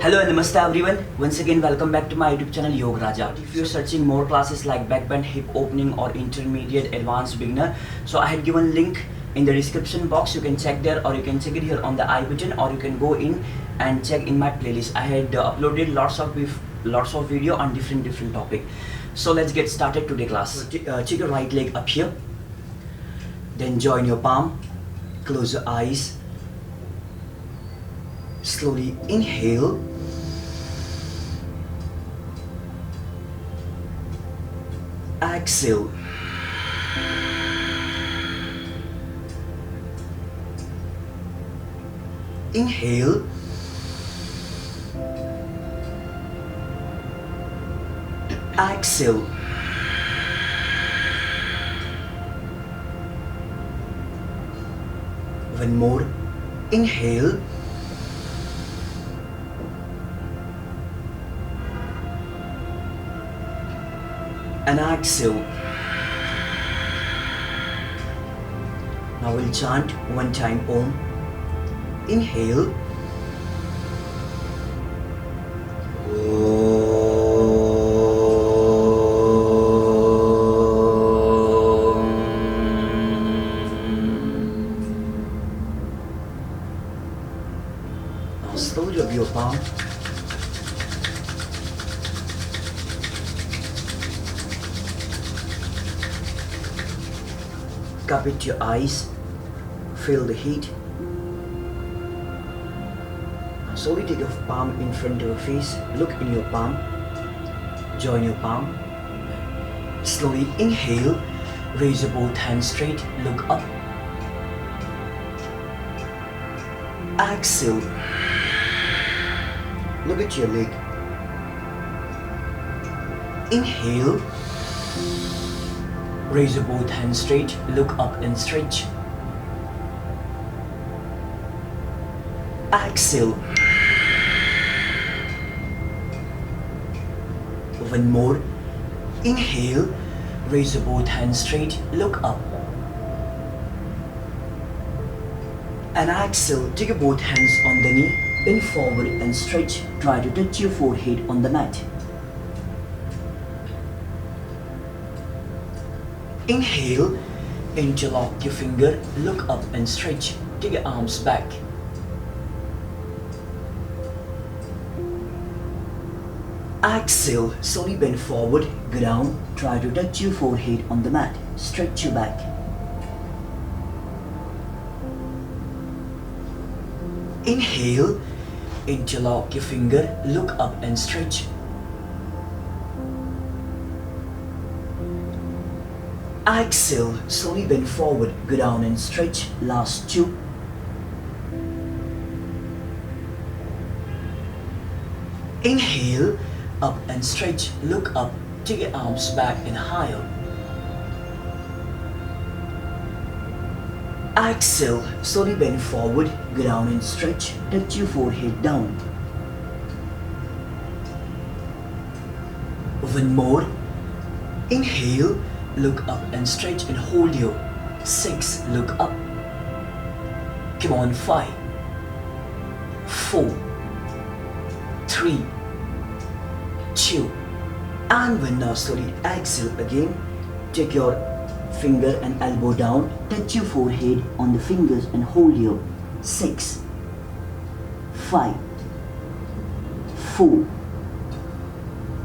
Hello and namaste everyone. Once again welcome back to my YouTube channel Yograja. If you're searching more classes like backbend, hip opening or intermediate, advanced, beginner, so I had given link in the description box. You can check there or you can check it here on the I button, or you can go in and check in my playlist. I had uploaded lots of video on different topic. So let's get started today class. So, take your right leg up here, then join your palm, close your eyes, slowly inhale, exhale, inhale, exhale, one more, inhale, and exhale. Now we'll chant one time Om. Inhale. Now slowly rub your palm. Cup it to your eyes, feel the heat. Now slowly take your palm in front of your face, look in your palm, join your palm. Slowly inhale, raise your both hands straight, look up. Exhale, look at your leg. Inhale, raise your both hands straight, look up and stretch. Exhale. One more. Inhale, raise your both hands straight, look up. And exhale, take your both hands on the knee, bend forward and stretch. Try to touch your forehead on the mat. Inhale, interlock your finger, look up and stretch. Take your arms back. Exhale, slowly bend forward, go down. Try to touch your forehead on the mat. Stretch your back. Inhale, interlock your finger, look up and stretch. Exhale, slowly bend forward, go down and stretch. Last two. Inhale, up and stretch, look up, take your arms back and higher. Exhale, slowly bend forward, go down and stretch, touch your forehead down. One more. Inhale, look up and stretch and hold your 6, look up. Come on, 5, 4, 3, 2, and 1. Now slowly exhale again. Take your finger and elbow down, touch your forehead on the fingers and hold your 6, 5, 4,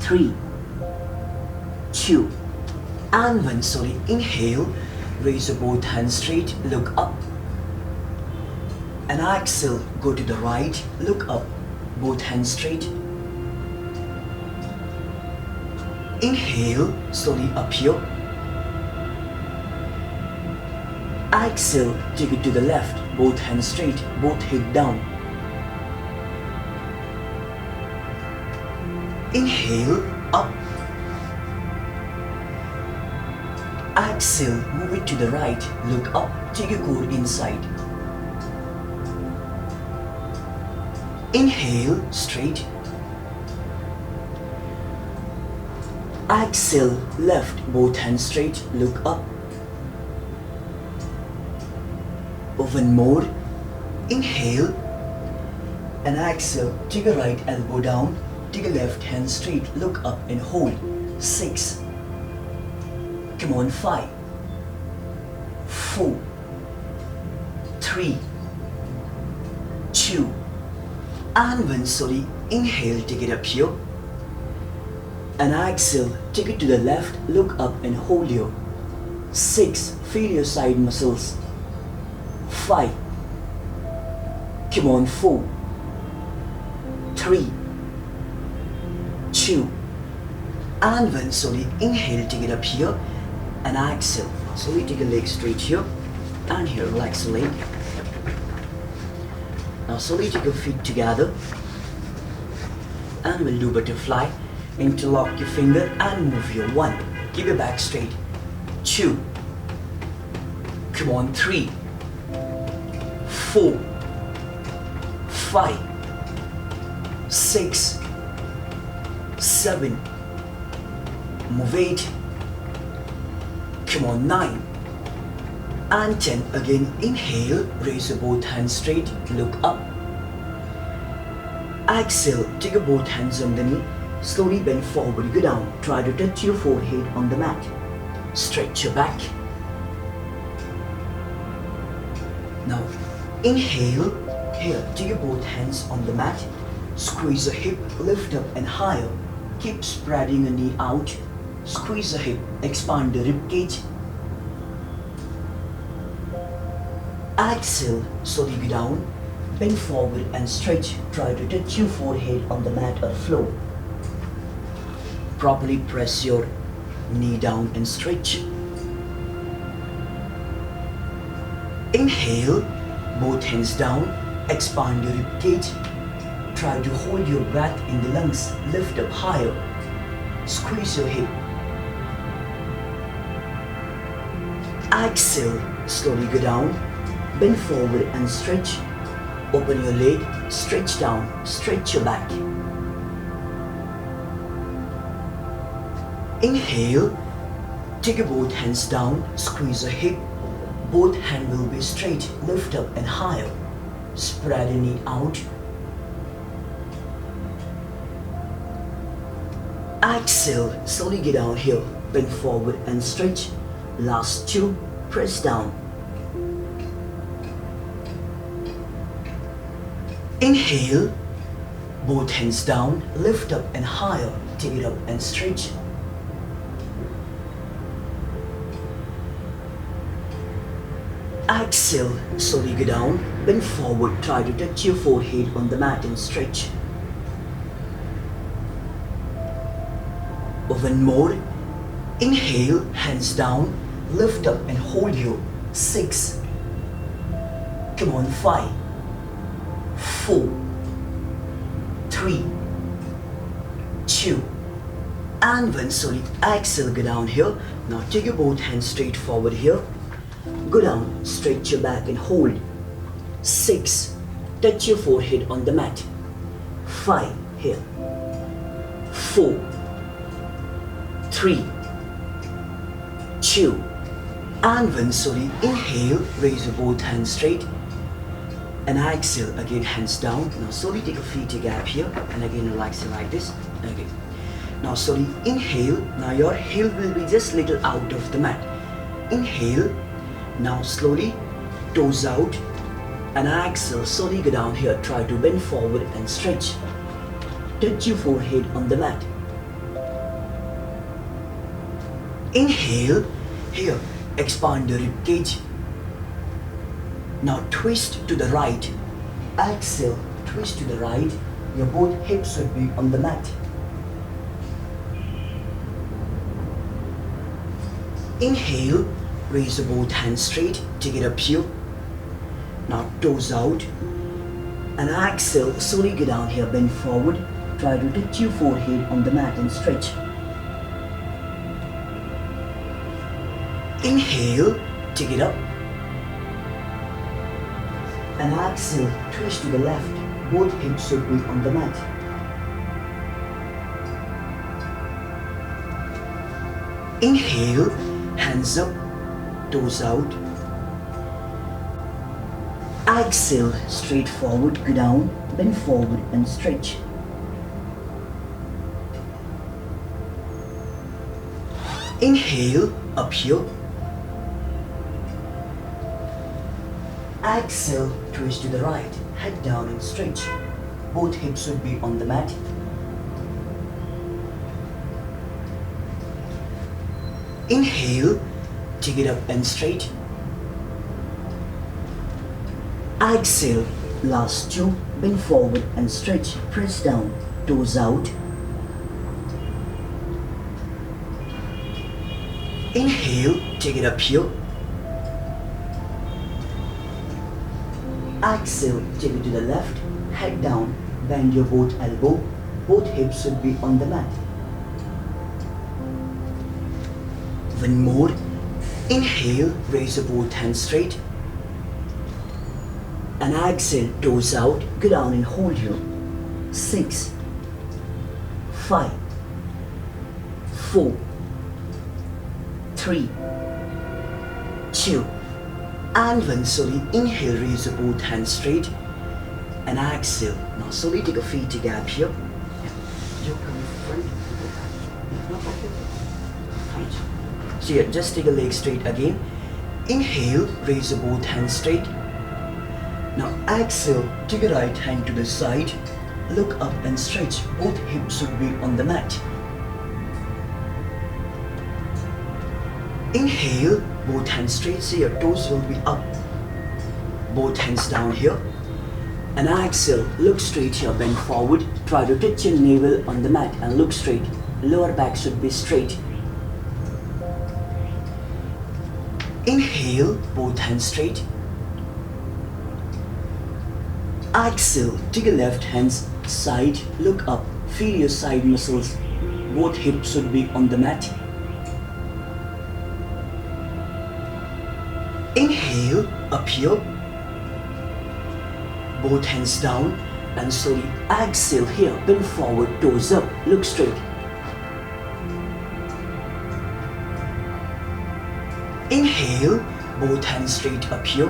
3, 2, and 1. Slowly inhale, raise your both hands straight, look up. And exhale, go to the right, look up, both hands straight. Inhale, slowly up here. Exhale, take it to the left, both hands straight, both head down. Inhale, up. Exhale, move it to the right, look up, take your core inside. Inhale, straight. Exhale, left, both hands straight, look up. One more. Inhale. And exhale, take a right elbow down, take a left hand straight, look up and hold. 6. Come on, 5, 4, 3, 2, and 1. Slowly inhale, take it up here. And exhale, take it to the left, look up and hold here. 6. Feel your side muscles. 5. Come on, 4, 3, 2, and 1. Slowly inhale, take it up here. And exhale. Slowly take a leg straight here. And here, relax the leg. Now slowly take your feet together. And we'll do butterfly. Interlock your finger and move your 1. Keep your back straight. 2. Come on, 3, 4, 5, 6, 7. Move 8. Come on, 9 and 10. Again, inhale, raise your both hands straight, look up. Exhale, take your both hands on the knee, slowly bend forward, go down. Try to touch your forehead on the mat. Stretch your back. Now, inhale, here, take your both hands on the mat, squeeze the hip, lift up and higher. Keep spreading your knee out. Squeeze the hip, expand the rib cage. Exhale, slowly go down, bend forward and stretch. Try to touch your forehead on the mat or floor. Properly press your knee down and stretch. Inhale, both hands down, expand your rib cage. Try to hold your breath in the lungs, lift up higher. Squeeze your hip. Exhale, slowly go down, bend forward and stretch. Open your leg, stretch down, stretch your back. Inhale, take your both hands down, squeeze the hip. Both hands will be straight, lift up and higher. Spread your knee out. Exhale, slowly get down here, bend forward and stretch. Last 2, press down. Inhale, both hands down, lift up and higher, take it up and stretch. Exhale, slowly go down, bend forward, try to touch your forehead on the mat and stretch. One more. Inhale, hands down, lift up and hold here. 6. Come on, 5, 4, 3, 2, and 1. Slowly exhale, go down here. Now take your both hands straight forward here. Go down, stretch your back and hold. 6. Touch your forehead on the mat. 5. Here. 4, 3, 2, and 1. Slowly inhale, raise your both hands straight. And exhale, again hands down. Now slowly take your feet together here and again relax it like this. Okay. Now slowly inhale. Now your heel will be just little out of the mat. Inhale. Now slowly toes out and exhale, slowly go down here. Try to bend forward and stretch. Touch your forehead on the mat. Inhale, here, expand the rib cage. Now twist to the right. Exhale, twist to the right. Your both hips should be on the mat. Inhale, raise your both hands straight, take it up here. Now toes out. And exhale, slowly go down here, bend forward. Try to touch your forehead on the mat and stretch. Inhale, take it up. And exhale, twist to the left. Both hips should be on the mat. Inhale, hands up, toes out. Exhale, straight forward, go down. bend forward and stretch. Inhale, up here. Exhale, twist to the right, head down and stretch. Both hips should be on the mat. Inhale, take it up and straight. Exhale, last two, bend forward and stretch, press down, toes out. Inhale, take it up here. Exhale, take it to the left, head down, bend your both elbow, both hips should be on the mat. One more. Inhale, raise your both hands straight. And exhale, toes out, go down and hold here. 6, 5, 4, 3, 2, and 1. Slowly inhale, raise your both hands straight. And exhale. Now slowly take a feet to gap here. You come in front. Right. So here, just take a leg straight again. Inhale, raise your both hands straight. Now exhale, take your right hand to the side. Look up and stretch. Both hips should be on the mat. Inhale, both hands straight. So your toes will be up. Both hands down here. And exhale, look straight here, bend forward. Try to touch your navel on the mat and look straight. Lower back should be straight. Inhale, both hands straight. Exhale, take your left hand's side, look up, feel your side muscles. Both hips should be on the mat. Inhale, up here. Both hands down and slowly exhale here, bend forward, toes up, look straight. Inhale, both hands straight up here.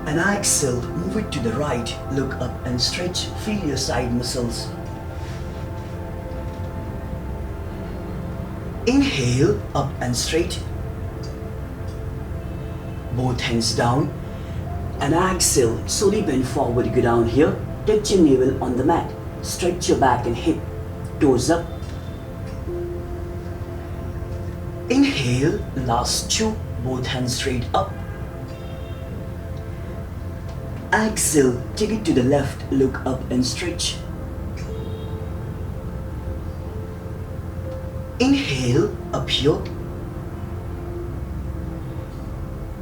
And exhale, move it to the right, look up and stretch, feel your side muscles. Inhale, up and straight. Both hands down. And exhale, slowly bend forward, go down here, touch your navel on the mat, stretch your back and hip, toes up. Inhale, last two, both hands straight up. Exhale, take it to the left, look up and stretch. Inhale, up here.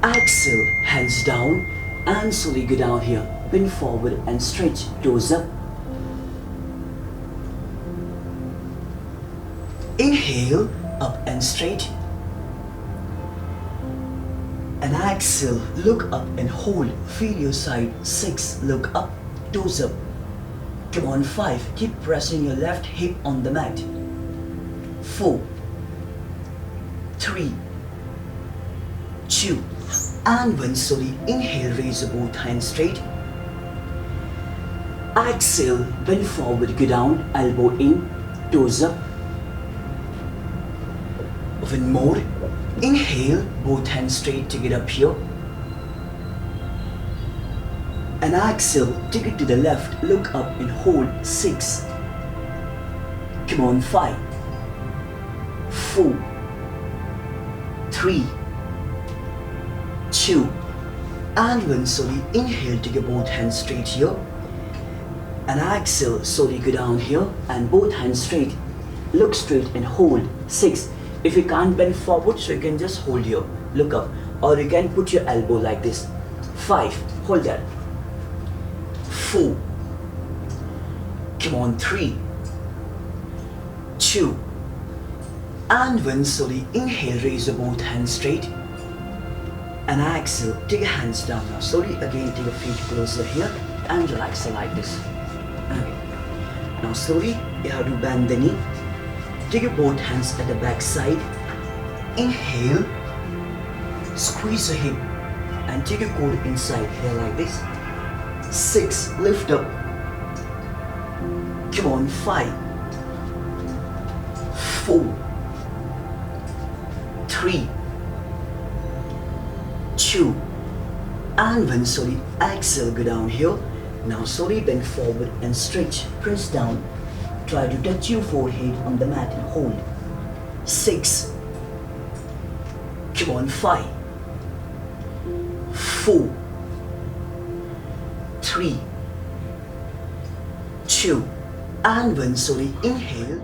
Exhale, hands down and slowly go down here, bend forward and stretch, toes up. Inhale, up and straight. And exhale, look up and hold, feel your side. 6, look up, toes up. Come on, 5, keep pressing your left hip on the mat. 4, 3, 2, and 1. Slowly inhale, raise your both hands straight. Exhale, bend forward, go down, elbow in, toes up. One more. Inhale, both hands straight, take it up here. And exhale, take it to the left, look up and hold. 6. Come on, 5, 4, 3, 2, and 1. Slowly inhale, take your both hands straight here. And exhale, slowly go down here and both hands straight. Look straight and hold. 6. If you can't bend forward, so you can just hold here, look up, or you can put your elbow like this. 5, hold that. 4, come on, 3, 2, and 1. Slowly inhale, raise your both hands straight. And exhale, take your hands down now. Slowly again take your feet closer here and relax like this. Okay. Now slowly you have to bend the knee. Take your both hands at the back side. Inhale, squeeze your hip and take your core inside here like this. 6, lift up. Come on, 5, 4, 3, 2, and 1. Slowly exhale, go down here. Now slowly bend forward and stretch, press down. Try to touch your forehead on the mat and hold. 6, come on, 5, 4, 3, 2, and 1. Slowly inhale.